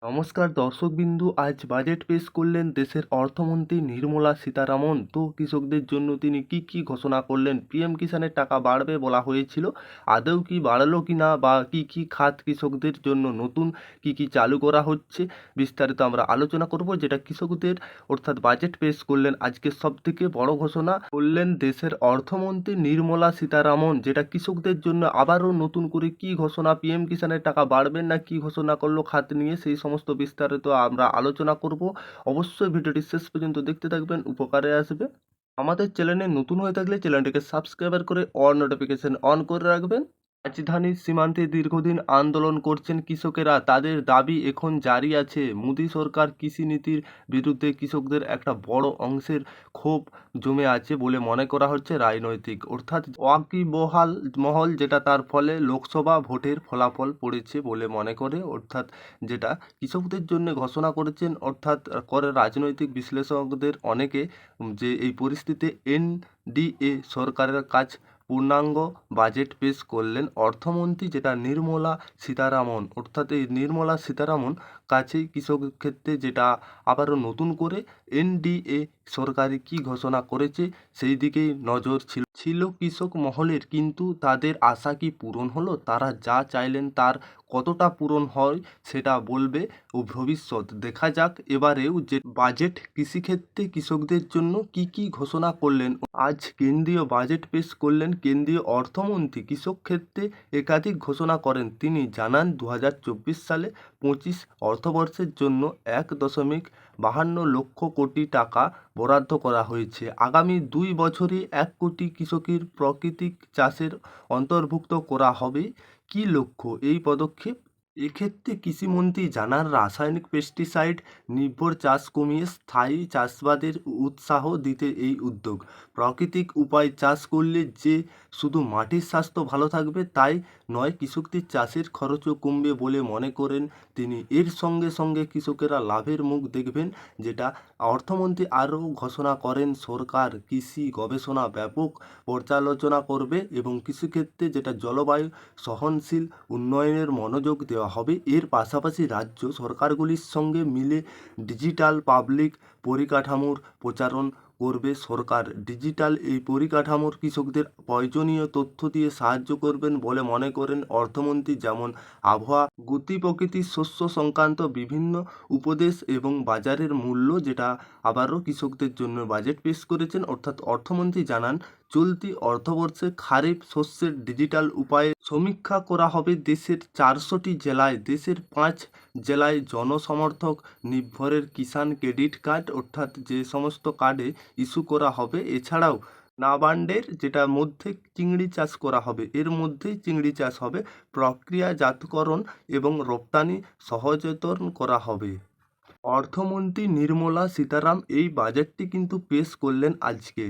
নমস্কার দর্শকবিন্দু, আজ বাজেট পেশ করলেন দেশের অর্থমন্ত্রী নির্মলা সীতারামন। তো কৃষকদের জন্য তিনি কি কি ঘোষণা করলেন? পিএম কিষাণের টাকা বাড়বে বলা হয়েছিল, আদৌ কি বাড়লো কি না, বা কি কি খাত কৃষকদের জন্য নতুন কি কি চালু করা হচ্ছে, বিস্তারিত আমরা আলোচনা করব। যেটা কৃষকদের অর্থাৎ বাজেট পেশ করলেন আজকে সব থেকে বড় ঘোষণা করলেন দেশের অর্থমন্ত্রী নির্মলা সীতারামন, যেটা কৃষকদের জন্য আবারও নতুন করে কি ঘোষণা, পিএম কিষাণের টাকা বাড়বে না কি ঘোষণা করলো খাত নিয়ে, সেই সমস্ত বিস্তারিত আমরা আলোচনা করব। অবশ্যই ভিডিওটি শেষ পর্যন্ত দেখতে থাকবেন, উপকারে আসবে। আমাদের চ্যানেলে নতুন হয়ে থাকলে চ্যানেলটিকে সাবস্ক্রাইব করে অল নোটিফিকেশন অন করে রাখবেন। রাজধানীর সীমান্তে দীর্ঘদিন আন্দোলন করছেন কৃষকেরা, তাদের দাবি এখন জারি আছে। মোদী সরকার কৃষি নীতির বিরুদ্ধে কৃষকদের একটা বড় অংশের ক্ষোভ জমে আছে বলে মনে করা হচ্ছে রাজনৈতিক অর্থাৎ ওয়াকিবহাল মহল, যেটা তার ফলে লোকসভা ভোটের ফলাফল পড়েছে বলে মনে করে, অর্থাৎ যেটা কৃষকদের জন্য ঘোষণা করেছেন, অর্থাৎ করে রাজনৈতিক বিশ্লেষকদের অনেকে, যে এই পরিস্থিতিতে এনডিএ সরকারের কাজ পূর্ণাঙ্গ বাজেট পেশ করলেন অর্থমন্ত্রী, যেটা নির্মলা সীতারামন। অর্থাৎ এই নির্মলা সীতারামন কাছেই কৃষক ক্ষেত্রে যেটা আবারও নতুন করে এনডিএ সরকারি কি ঘোষণা করেছে সেই দিকেই নজর ছিল কৃষক মহলের। কিন্তু তাদের আশা কি পূরণ হলো? তারা যা চাইলেন তার কতটা পূরণ হয় সেটা বলবে ও ভবিষ্যৎ। দেখা যাক এবারেও যে বাজেট কৃষিক্ষেত্রে কৃষকদের জন্য কি কি ঘোষণা করলেন। আজ কেন্দ্রীয় বাজেট পেশ করলেন কেন্দ্রীয় অর্থমন্ত্রী। কৃষক ক্ষেত্রে একাধিক ঘোষণা করেন তিনি। জানান 2024 সালে 25 অর্থবর্ষের জন্য 1.52 লক্ষ কোটি টাকা বরাদ্দ করা হয়েছে। আগামী 2 বছরে 1 কোটি কৃষকের প্রাকৃতিক চাষের অন্তর্ভুক্ত করা হবে। কী লক্ষ্য এই পদক্ষেপ? এক্ষেত্রে কৃষিমন্ত্রী জানান, রাসায়নিক পেস্টিসাইড নির্ভর চাষ কমিয়ে স্থায়ী চাষাবাদের উৎসাহ দিতে এই উদ্যোগ। প্রাকৃতিক উপায়ে চাষ করলে যে শুধু মাটির স্বাস্থ্য ভালো থাকবে তাই নয়, কৃষকদের চাষের খরচও কমবে বলে মনে করেন তিনি। এর সঙ্গে সঙ্গে কৃষকেরা লাভের মুখ দেখবেন। যেটা অর্থমন্ত্রী আরও ঘোষণা করেন, সরকার কৃষি গবেষণা ব্যাপক পর্যালোচনা করবে এবং কৃষিক্ষেত্রে যেটা জলবায়ু সহনশীল উন্নয়নের মনোযোগ দেওয়া হবে। এর পাশাপাশি রাজ্য সরকারগুলির সঙ্গে মিলে ডিজিটাল পাবলিক পরিকাঠামোর প্রচারণ করবে সরকার। ডিজিটাল এই পরিকাঠামোর কৃষকদের প্রয়োজনীয় তথ্য দিয়ে সাহায্য করবেন বলে মনে করেন অর্থমন্ত্রী, যেমন আবহাওয়া, গতি প্রকৃতি, শস্য সংক্রান্ত বিভিন্ন উপদেশ এবং বাজারের মূল্য, যেটা আবারও কৃষকদের জন্য বাজেট পেশ করেছেন। অর্থাৎ অর্থমন্ত্রী জানান, চলতি অর্থবর্ষে খারিফ শস্যের ডিজিটাল উপায়ে সমীক্ষা করা হবে দেশের 400টি জেলায়। দেশের 5 জেলায় জনসমর্থক নির্ভরের কিষাণ ক্রেডিট কার্ড, অর্থাৎ যে সমস্ত কার্ডে ইস্যু করা হবে। এছাড়াও নাবার্ডের যেটা মধ্যে চিংড়ি চাষ করা হবে, এর মধ্যেই চিংড়ি চাষ হবে, প্রক্রিয়াজাতকরণ এবং রপ্তানি সহজতর করা হবে। অর্থমন্ত্রী নির্মলা সীতারাম এই বাজেটটি কিন্তু পেশ করলেন আজকে।